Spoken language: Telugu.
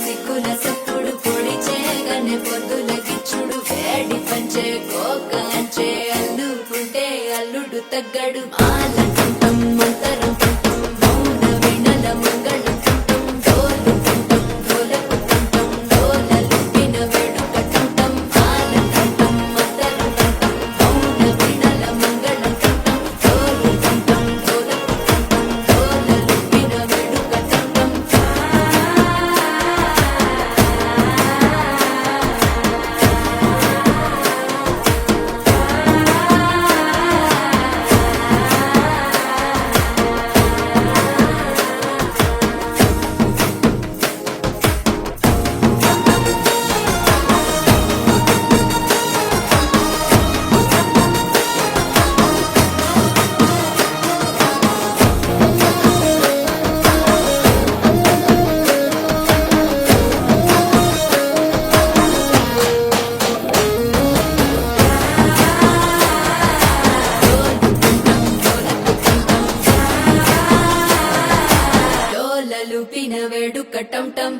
సిక్కుల సప్పుడు పొడి చేయగానే పొద్దుల గిచ్చుడు వేడి పంచే కోకంచే అల్లుకుంటే అల్లుడు తగ్గడు మాలంటుంటాం మంతరం తుంటాం మౌన వీణల మంగళం తుంటాం డోలు తుంటాం డోలకు తుంటాం డోలలు పిన వేడుక తుంటాం మాలంటుంటాం మంతరం తుంటాం మౌన వీణల మంగళం తుంటాం డోలు తుంటాం డోలకు తుంటాం డోలలు పిన వేడుక తుంటాం డోలలు పిన వేడుక టం టం